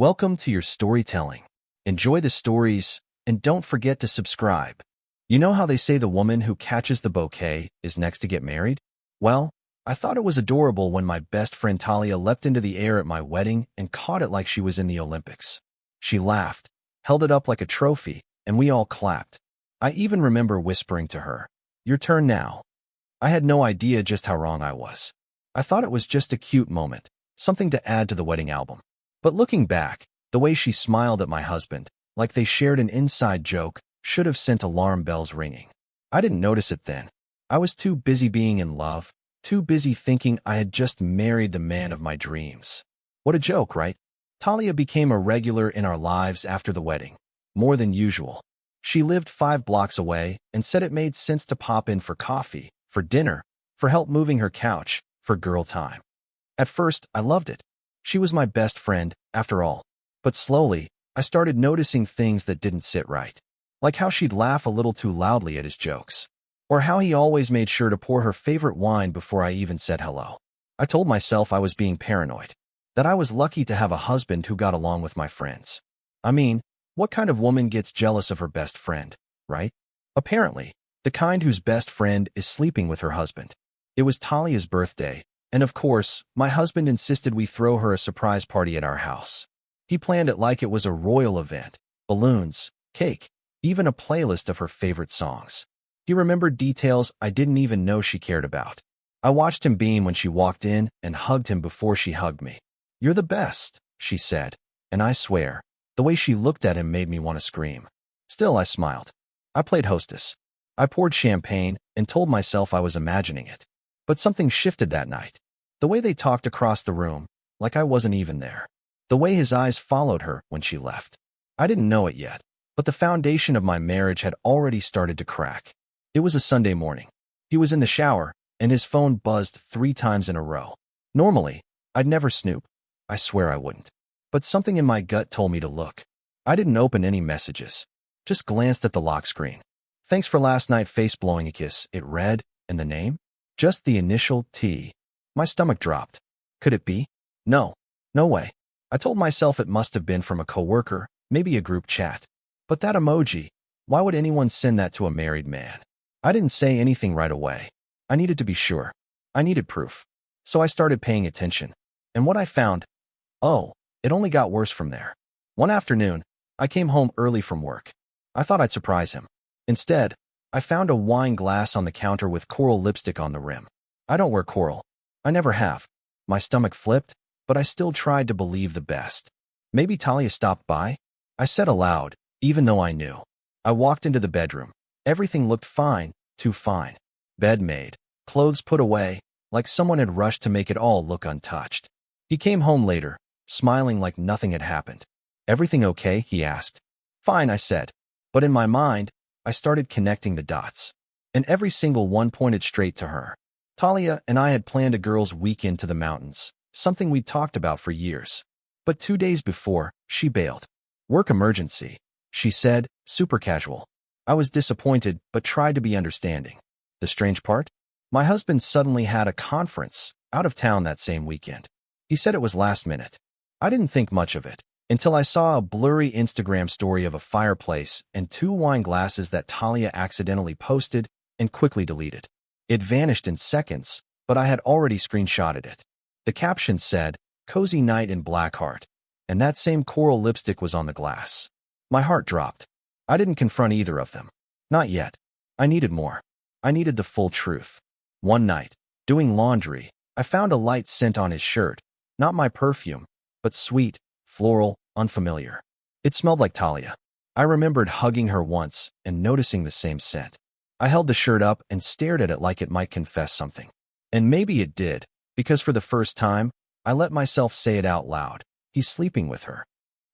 Welcome to your storytelling. Enjoy the stories, and don't forget to subscribe. You know how they say the woman who catches the bouquet is next to get married? Well, I thought it was adorable when my best friend Talia leapt into the air at my wedding and caught it like she was in the Olympics. She laughed, held it up like a trophy, and we all clapped. I even remember whispering to her, "Your turn now." I had no idea just how wrong I was. I thought it was just a cute moment, something to add to the wedding album. But looking back, the way she smiled at my husband, like they shared an inside joke, should have sent alarm bells ringing. I didn't notice it then. I was too busy being in love, too busy thinking I had just married the man of my dreams. What a joke, right? Talia became a regular in our lives after the wedding, more than usual. She lived 5 blocks away and said it made sense to pop in for coffee, for dinner, for help moving her couch, for girl time. At first, I loved it. She was my best friend, after all. But slowly, I started noticing things that didn't sit right. Like how she'd laugh a little too loudly at his jokes. Or how he always made sure to pour her favorite wine before I even said hello. I told myself I was being paranoid. That I was lucky to have a husband who got along with my friends. I mean, what kind of woman gets jealous of her best friend, right? Apparently, the kind whose best friend is sleeping with her husband. It was Talia's birthday, and of course, my husband insisted we throw her a surprise party at our house. He planned it like it was a royal event, balloons, cake, even a playlist of her favorite songs. He remembered details I didn't even know she cared about. I watched him beam when she walked in and hugged him before she hugged me. "You're the best," she said, and I swear, the way she looked at him made me want to scream. Still, I smiled. I played hostess. I poured champagne and told myself I was imagining it. But something shifted that night. The way they talked across the room, like I wasn't even there. The way his eyes followed her when she left. I didn't know it yet, but the foundation of my marriage had already started to crack. It was a Sunday morning. He was in the shower, and his phone buzzed 3 times in a row. Normally, I'd never snoop. I swear I wouldn't. But something in my gut told me to look. I didn't open any messages. Just glanced at the lock screen. "Thanks for last night, face blowing a kiss," it read, and the name? Just the initial T. My stomach dropped. Could it be? No. No way. I told myself it must have been from a coworker, maybe a group chat. But that emoji, why would anyone send that to a married man? I didn't say anything right away. I needed to be sure. I needed proof. So I started paying attention. And what I found? Oh, it only got worse from there. One afternoon, I came home early from work. I thought I'd surprise him. Instead, I found a wine glass on the counter with coral lipstick on the rim. I don't wear coral. I never have. My stomach flipped, but I still tried to believe the best. Maybe Talia stopped by? I said aloud, even though I knew. I walked into the bedroom. Everything looked fine, too fine. Bed made, clothes put away, like someone had rushed to make it all look untouched. He came home later, smiling like nothing had happened. "Everything okay?" he asked. "Fine," I said. But in my mind, I started connecting the dots. And every single one pointed straight to her. Talia and I had planned a girls' weekend to the mountains, something we'd talked about for years. But 2 days before, she bailed. "Work emergency," she said, super casual. I was disappointed, but tried to be understanding. The strange part? My husband suddenly had a conference, out of town that same weekend. He said it was last minute. I didn't think much of it, until I saw a blurry Instagram story of a fireplace and 2 wine glasses that Talia accidentally posted and quickly deleted. It vanished in seconds, but I had already screenshotted it. The caption said, "Cozy night in Blackheart," and that same coral lipstick was on the glass. My heart dropped. I didn't confront either of them. Not yet. I needed more. I needed the full truth. One night, doing laundry, I found a light scent on his shirt. Not my perfume, but sweet, floral, unfamiliar. It smelled like Talia. I remembered hugging her once and noticing the same scent. I held the shirt up and stared at it like it might confess something. And maybe it did, because for the first time, I let myself say it out loud. He's sleeping with her.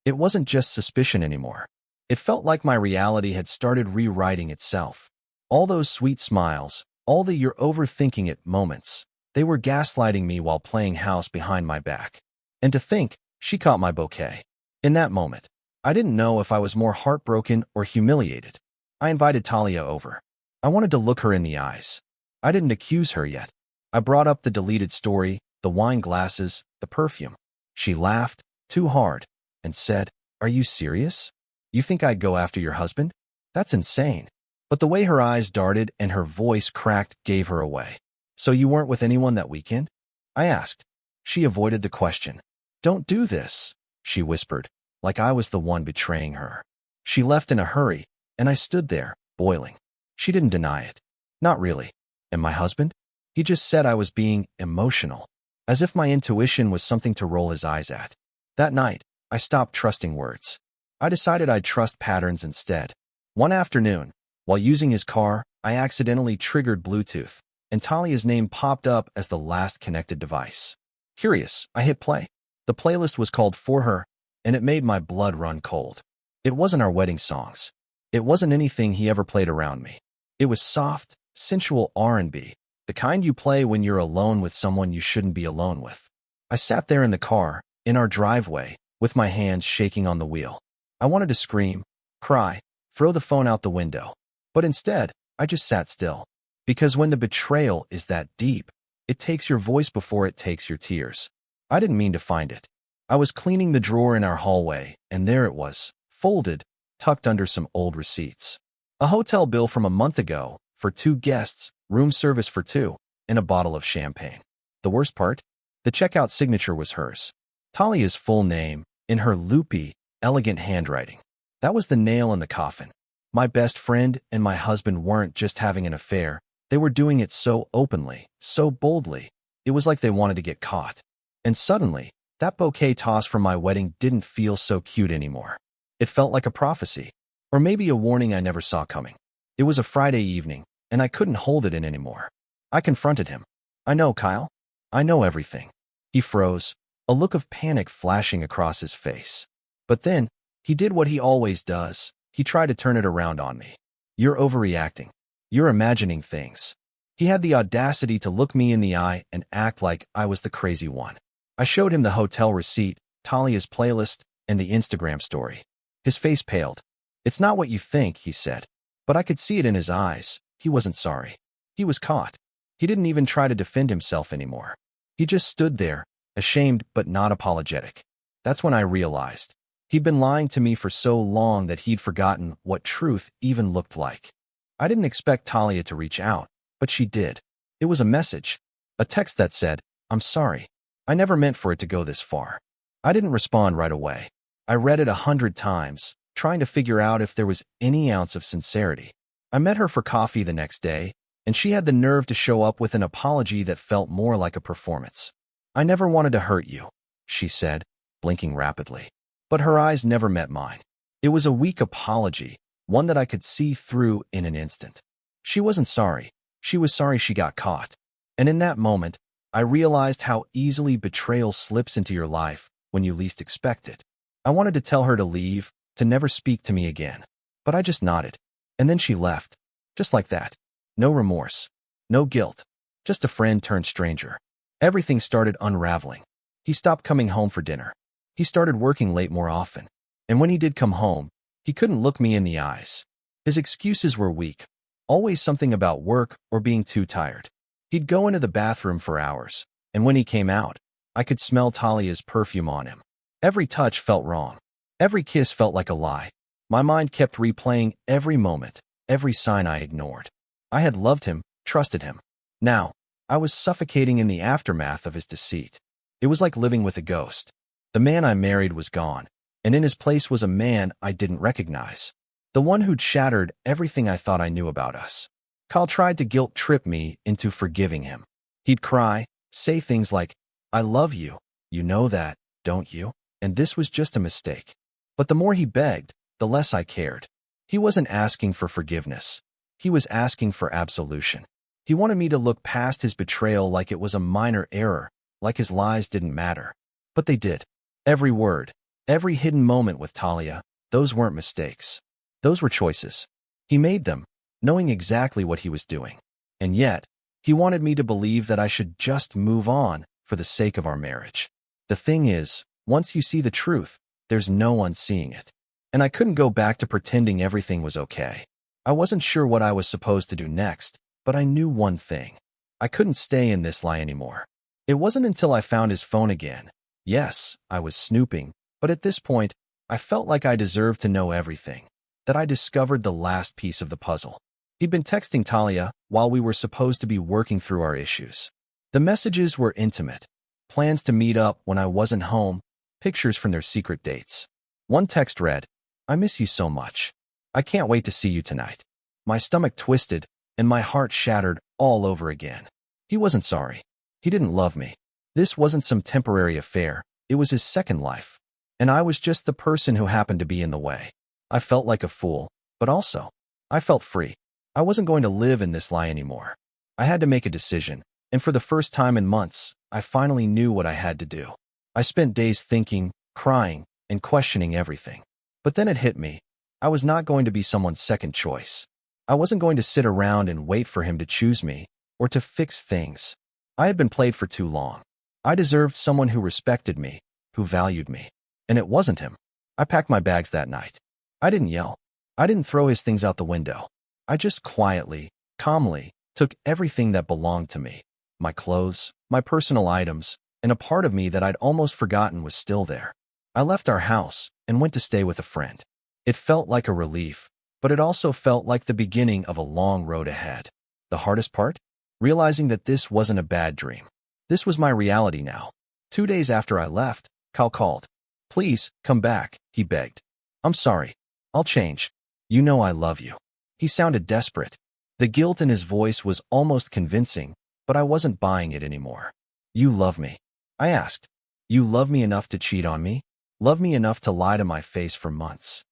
It wasn't just suspicion anymore. It felt like my reality had started rewriting itself. All those sweet smiles, all the "you're overthinking it" moments, they were gaslighting me while playing house behind my back. And to think, she caught my bouquet. In that moment, I didn't know if I was more heartbroken or humiliated. I invited Talia over. I wanted to look her in the eyes. I didn't accuse her yet. I brought up the deleted story, the wine glasses, the perfume. She laughed, too hard, and said, "Are you serious? You think I'd go after your husband? That's insane." But the way her eyes darted and her voice cracked gave her away. "So you weren't with anyone that weekend?" I asked. She avoided the question. "Don't do this," she whispered, like I was the one betraying her. She left in a hurry, and I stood there, boiling. She didn't deny it. "Not really. And my husband? He just said I was being emotional." As if my intuition was something to roll his eyes at. That night, I stopped trusting words. I decided I'd trust patterns instead. One afternoon, while using his car, I accidentally triggered Bluetooth, and Talia's name popped up as the last connected device. Curious, I hit play. The playlist was called For Her, and it made my blood run cold. It wasn't our wedding songs. It wasn't anything he ever played around me. It was soft, sensual R&B, the kind you play when you're alone with someone you shouldn't be alone with. I sat there in the car, in our driveway, with my hands shaking on the wheel. I wanted to scream, cry, throw the phone out the window. But instead, I just sat still. Because when the betrayal is that deep, it takes your voice before it takes your tears. I didn't mean to find it. I was cleaning the drawer in our hallway, and there it was, folded, tucked under some old receipts. A hotel bill from a month ago, for 2 guests, room service for 2, and a bottle of champagne. The worst part? The checkout signature was hers. Talia's full name, in her loopy, elegant handwriting. That was the nail in the coffin. My best friend and my husband weren't just having an affair. They were doing it so openly, so boldly. It was like they wanted to get caught. And suddenly, that bouquet toss from my wedding didn't feel so cute anymore. It felt like a prophecy, or maybe a warning I never saw coming. It was a Friday evening, and I couldn't hold it in anymore. I confronted him. "I know, Kyle. I know everything." He froze, a look of panic flashing across his face. But then, he did what he always does. He tried to turn it around on me. "You're overreacting. You're imagining things." He had the audacity to look me in the eye and act like I was the crazy one. I showed him the hotel receipt, Talia's playlist, and the Instagram story. His face paled. "It's not what you think," he said. But I could see it in his eyes. He wasn't sorry. He was caught. He didn't even try to defend himself anymore. He just stood there, ashamed but not apologetic. That's when I realized. He'd been lying to me for so long that he'd forgotten what truth even looked like. I didn't expect Talia to reach out, but she did. It was a message. A text that said, "I'm sorry. I never meant for it to go this far." I didn't respond right away. I read it 100 times, trying to figure out if there was any ounce of sincerity. I met her for coffee the next day, and she had the nerve to show up with an apology that felt more like a performance. "I never wanted to hurt you," she said, blinking rapidly. But her eyes never met mine. It was a weak apology, one that I could see through in an instant. She wasn't sorry. She was sorry she got caught. And in that moment, I realized how easily betrayal slips into your life when you least expect it. I wanted to tell her to leave, to never speak to me again. But I just nodded. And then she left. Just like that. No remorse. No guilt. Just a friend turned stranger. Everything started unraveling. He stopped coming home for dinner. He started working late more often. And when he did come home, he couldn't look me in the eyes. His excuses were weak. Always something about work or being too tired. He'd go into the bathroom for hours. And when he came out, I could smell Talia's perfume on him. Every touch felt wrong. Every kiss felt like a lie. My mind kept replaying every moment, every sign I ignored. I had loved him, trusted him. Now, I was suffocating in the aftermath of his deceit. It was like living with a ghost. The man I married was gone, and in his place was a man I didn't recognize. The one who'd shattered everything I thought I knew about us. Kyle tried to guilt-trip me into forgiving him. He'd cry, say things like, "I love you. You know that, don't you? And this was just a mistake." But the more he begged, the less I cared. He wasn't asking for forgiveness. He was asking for absolution. He wanted me to look past his betrayal like it was a minor error, like his lies didn't matter. But they did. Every word, every hidden moment with Talia, those weren't mistakes. Those were choices. He made them, knowing exactly what he was doing. And yet, he wanted me to believe that I should just move on for the sake of our marriage. The thing is, once you see the truth, there's no unseeing it. And I couldn't go back to pretending everything was okay. I wasn't sure what I was supposed to do next, but I knew one thing. I couldn't stay in this lie anymore. It wasn't until I found his phone again. Yes, I was snooping, But at this point, I felt like I deserved to know everything, that I discovered the last piece of the puzzle. He'd been texting Talia while we were supposed to be working through our issues. The messages were intimate. Plans to meet up when I wasn't home, pictures from their secret dates. One text read, "I miss you so much. I can't wait to see you tonight." My stomach twisted, and my heart shattered all over again. He wasn't sorry. He didn't love me. This wasn't some temporary affair. It was his second life. And I was just the person who happened to be in the way. I felt like a fool, but also, I felt free. I wasn't going to live in this lie anymore. I had to make a decision, and for the first time in months, I finally knew what I had to do. I spent days thinking, crying, and questioning everything. But then it hit me. I was not going to be someone's second choice. I wasn't going to sit around and wait for him to choose me, or to fix things. I had been played for too long. I deserved someone who respected me, who valued me. And it wasn't him. I packed my bags that night. I didn't yell. I didn't throw his things out the window. I just quietly, calmly, took everything that belonged to me. My clothes, my personal items, and a part of me that I'd almost forgotten was still there. I left our house and went to stay with a friend. It felt like a relief, but it also felt like the beginning of a long road ahead. The hardest part? Realizing that this wasn't a bad dream. This was my reality now. 2 days after I left, Kyle called. "Please, come back," he begged. "I'm sorry. I'll change. You know I love you." He sounded desperate. The guilt in his voice was almost convincing, but I wasn't buying it anymore. "You love me?" I asked. "You love me enough to cheat on me? Love me enough to lie to my face for months?"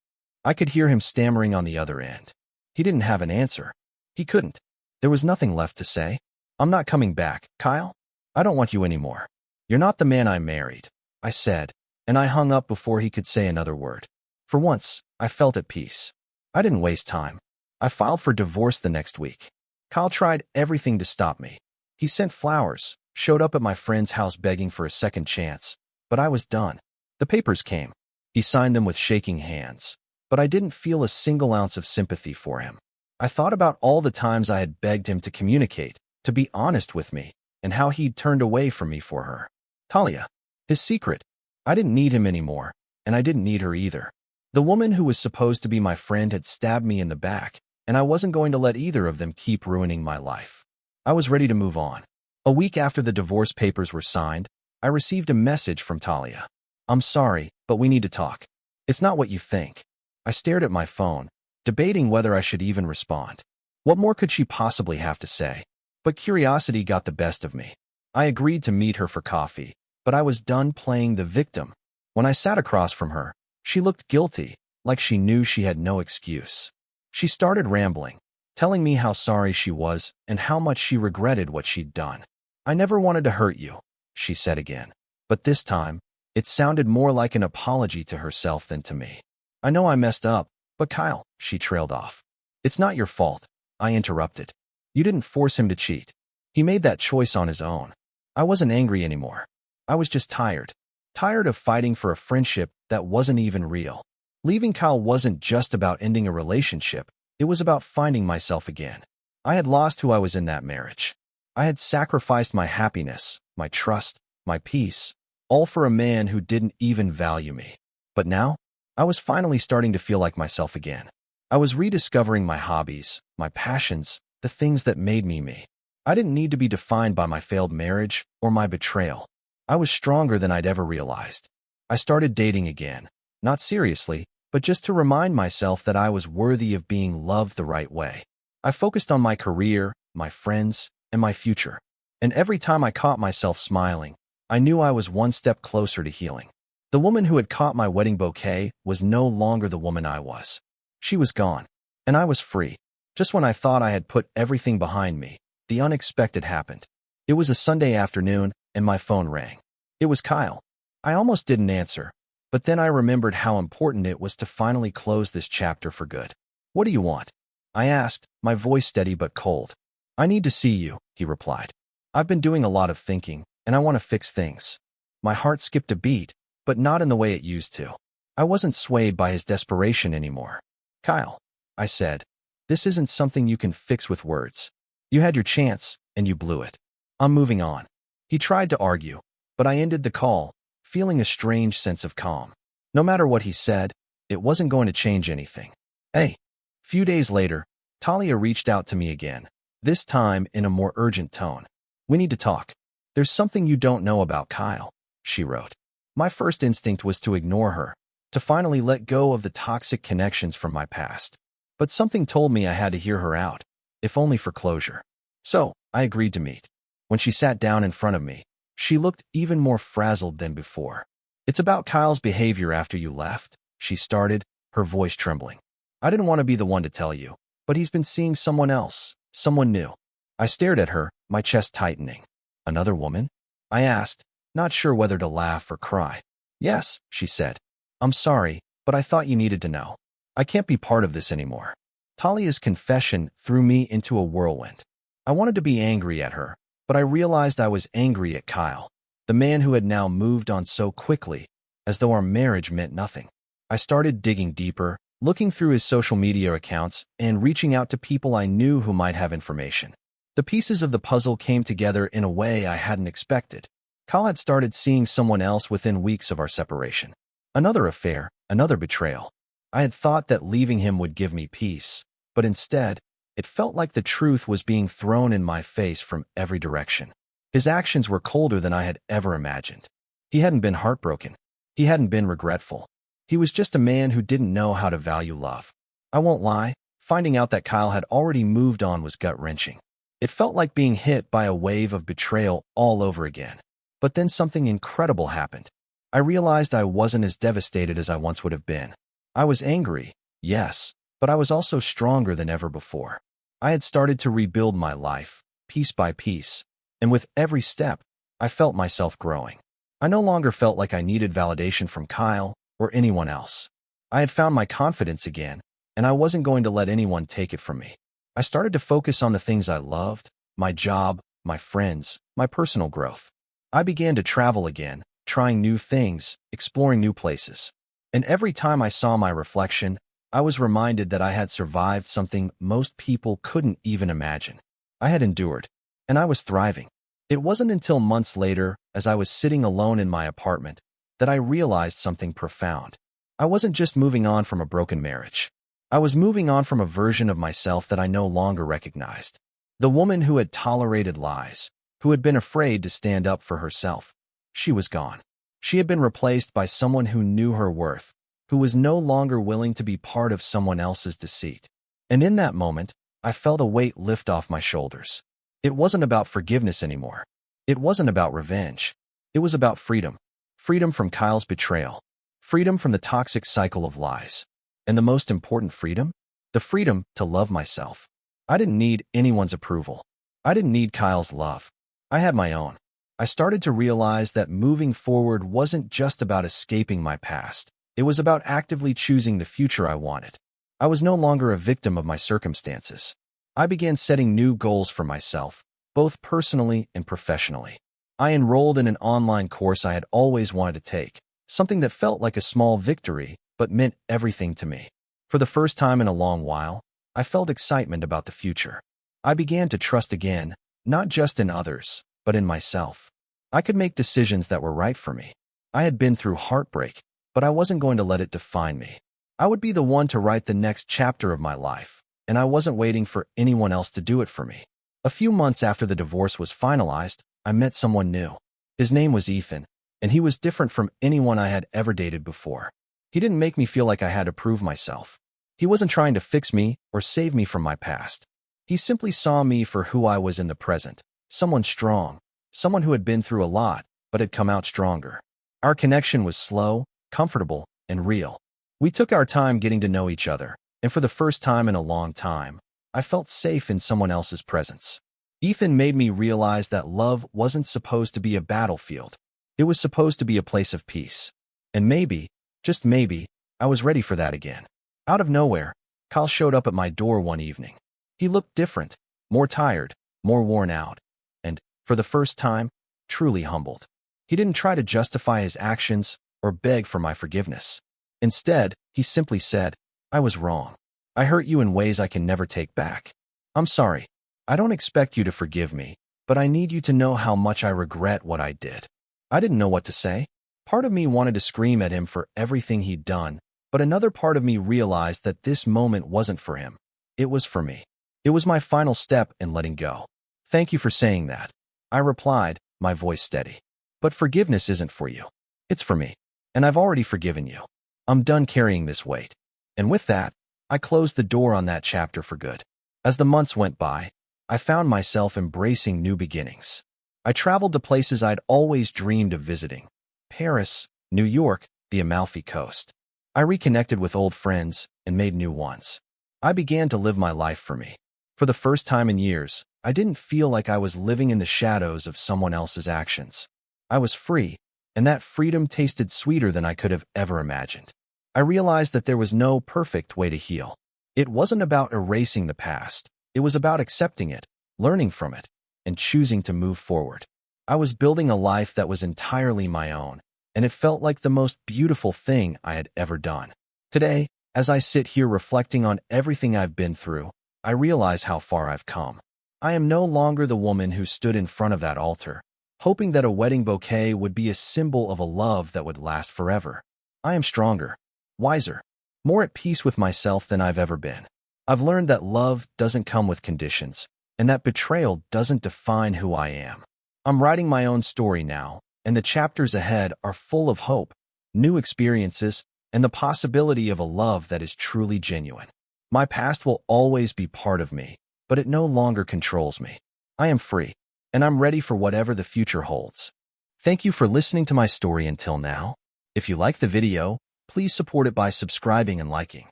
I could hear him stammering on the other end. He didn't have an answer. He couldn't. There was nothing left to say. "I'm not coming back, Kyle. I don't want you anymore. You're not the man I married," I said, and I hung up before he could say another word. For once, I felt at peace. I didn't waste time. I filed for divorce the next week. Kyle tried everything to stop me. He sent flowers, showed up at my friend's house begging for a second chance, but I was done. The papers came. He signed them with shaking hands, but I didn't feel a single ounce of sympathy for him. I thought about all the times I had begged him to communicate, to be honest with me, and how he'd turned away from me for her. Talia, his secret. I didn't need him anymore, and I didn't need her either. The woman who was supposed to be my friend had stabbed me in the back, and I wasn't going to let either of them keep ruining my life. I was ready to move on. A week after the divorce papers were signed, I received a message from Talia. "I'm sorry, but we need to talk. It's not what you think." I stared at my phone, debating whether I should even respond. What more could she possibly have to say? But curiosity got the best of me. I agreed to meet her for coffee, but I was done playing the victim. When I sat across from her, she looked guilty, like she knew she had no excuse. She started rambling, telling me how sorry she was and how much she regretted what she'd done. "I never wanted to hurt you," she said again. But this time, it sounded more like an apology to herself than to me. "I know I messed up, but Kyle," she trailed off. "It's not your fault," I interrupted. "You didn't force him to cheat. He made that choice on his own." I wasn't angry anymore. I was just tired. Tired of fighting for a friendship that wasn't even real. Leaving Kyle wasn't just about ending a relationship. It was about finding myself again. I had lost who I was in that marriage. I had sacrificed my happiness, my trust, my peace, all for a man who didn't even value me. But now, I was finally starting to feel like myself again. I was rediscovering my hobbies, my passions, the things that made me me. I didn't need to be defined by my failed marriage or my betrayal. I was stronger than I'd ever realized. I started dating again, not seriously, but just to remind myself that I was worthy of being loved the right way. I focused on my career, my friends, and my future. And every time I caught myself smiling, I knew I was one step closer to healing. The woman who had caught my wedding bouquet was no longer the woman I was. She was gone, and I was free. Just when I thought I had put everything behind me, the unexpected happened. It was a Sunday afternoon, and my phone rang. It was Kyle. I almost didn't answer, but then I remembered how important it was to finally close this chapter for good. "What do you want?" I asked, my voice steady but cold. "I need to see you," he replied. "I've been doing a lot of thinking, and I want to fix things." My heart skipped a beat, but not in the way it used to. I wasn't swayed by his desperation anymore. "Kyle," I said, "this isn't something you can fix with words. You had your chance, and you blew it. I'm moving on." He tried to argue, but I ended the call, feeling a strange sense of calm. No matter what he said, it wasn't going to change anything. Hey. Few days later, Talia reached out to me again, this time in a more urgent tone. We need to talk. There's something you don't know about Kyle, she wrote. My first instinct was to ignore her, to finally let go of the toxic connections from my past. But something told me I had to hear her out, if only for closure. So, I agreed to meet. When she sat down in front of me, she looked even more frazzled than before. It's about Kyle's behavior after you left, she started, her voice trembling. I didn't want to be the one to tell you, but he's been seeing someone else, someone new. I stared at her, my chest tightening. Another woman? I asked, not sure whether to laugh or cry. Yes, she said. I'm sorry, but I thought you needed to know. I can't be part of this anymore. Talia's confession threw me into a whirlwind. I wanted to be angry at her, but I realized I was angry at Kyle, the man who had now moved on so quickly, as though our marriage meant nothing. I started digging deeper, looking through his social media accounts and reaching out to people I knew who might have information. The pieces of the puzzle came together in a way I hadn't expected. Kyle had started seeing someone else within weeks of our separation. Another affair, another betrayal. I had thought that leaving him would give me peace, but instead, it felt like the truth was being thrown in my face from every direction. His actions were colder than I had ever imagined. He hadn't been heartbroken. He hadn't been regretful. He was just a man who didn't know how to value love. I won't lie, finding out that Kyle had already moved on was gut-wrenching. It felt like being hit by a wave of betrayal all over again. But then something incredible happened. I realized I wasn't as devastated as I once would have been. I was angry, yes, but I was also stronger than ever before. I had started to rebuild my life, piece by piece, and with every step, I felt myself growing. I no longer felt like I needed validation from Kyle or anyone else. I had found my confidence again, and I wasn't going to let anyone take it from me. I started to focus on the things I loved, my job, my friends, my personal growth. I began to travel again, trying new things, exploring new places. And every time I saw my reflection, I was reminded that I had survived something most people couldn't even imagine. I had endured, and I was thriving. It wasn't until months later, as I was sitting alone in my apartment, that I realized something profound. I wasn't just moving on from a broken marriage. I was moving on from a version of myself that I no longer recognized. The woman who had tolerated lies, who had been afraid to stand up for herself. She was gone. She had been replaced by someone who knew her worth, who was no longer willing to be part of someone else's deceit. And in that moment, I felt a weight lift off my shoulders. It wasn't about forgiveness anymore. It wasn't about revenge. It was about freedom. Freedom from Kyle's betrayal. Freedom from the toxic cycle of lies. And the most important freedom? The freedom to love myself. I didn't need anyone's approval. I didn't need Kyle's love. I had my own. I started to realize that moving forward wasn't just about escaping my past. It was about actively choosing the future I wanted. I was no longer a victim of my circumstances. I began setting new goals for myself, both personally and professionally. I enrolled in an online course I had always wanted to take, something that felt like a small victory, but meant everything to me. For the first time in a long while, I felt excitement about the future. I began to trust again, not just in others, but in myself. I could make decisions that were right for me. I had been through heartbreak, but I wasn't going to let it define me. I would be the one to write the next chapter of my life, and I wasn't waiting for anyone else to do it for me. A few months after the divorce was finalized, I met someone new. His name was Ethan, and he was different from anyone I had ever dated before. He didn't make me feel like I had to prove myself. He wasn't trying to fix me or save me from my past. He simply saw me for who I was in the present, someone strong, someone who had been through a lot, but had come out stronger. Our connection was slow, comfortable, and real. We took our time getting to know each other, and for the first time in a long time, I felt safe in someone else's presence. Ethan made me realize that love wasn't supposed to be a battlefield. It was supposed to be a place of peace. And maybe, just maybe, I was ready for that again. Out of nowhere, Kyle showed up at my door one evening. He looked different, more tired, more worn out, and, for the first time, truly humbled. He didn't try to justify his actions or beg for my forgiveness. Instead, he simply said, "I was wrong. I hurt you in ways I can never take back. I'm sorry. I don't expect you to forgive me, but I need you to know how much I regret what I did." I didn't know what to say. Part of me wanted to scream at him for everything he'd done, but another part of me realized that this moment wasn't for him. It was for me. It was my final step in letting go. Thank you for saying that, I replied, my voice steady. But forgiveness isn't for you. It's for me. And I've already forgiven you. I'm done carrying this weight. And with that, I closed the door on that chapter for good. As the months went by, I found myself embracing new beginnings. I traveled to places I'd always dreamed of visiting. Paris, New York, the Amalfi Coast. I reconnected with old friends and made new ones. I began to live my life for me. For the first time in years, I didn't feel like I was living in the shadows of someone else's actions. I was free, and that freedom tasted sweeter than I could have ever imagined. I realized that there was no perfect way to heal. It wasn't about erasing the past. It was about accepting it, learning from it, and choosing to move forward. I was building a life that was entirely my own, and it felt like the most beautiful thing I had ever done. Today, as I sit here reflecting on everything I've been through, I realize how far I've come. I am no longer the woman who stood in front of that altar, hoping that a wedding bouquet would be a symbol of a love that would last forever. I am stronger, wiser, more at peace with myself than I've ever been. I've learned that love doesn't come with conditions, and that betrayal doesn't define who I am. I'm writing my own story now, and the chapters ahead are full of hope, new experiences, and the possibility of a love that is truly genuine. My past will always be part of me, but it no longer controls me. I am free, and I'm ready for whatever the future holds. Thank you for listening to my story until now. If you like the video, please support it by subscribing and liking.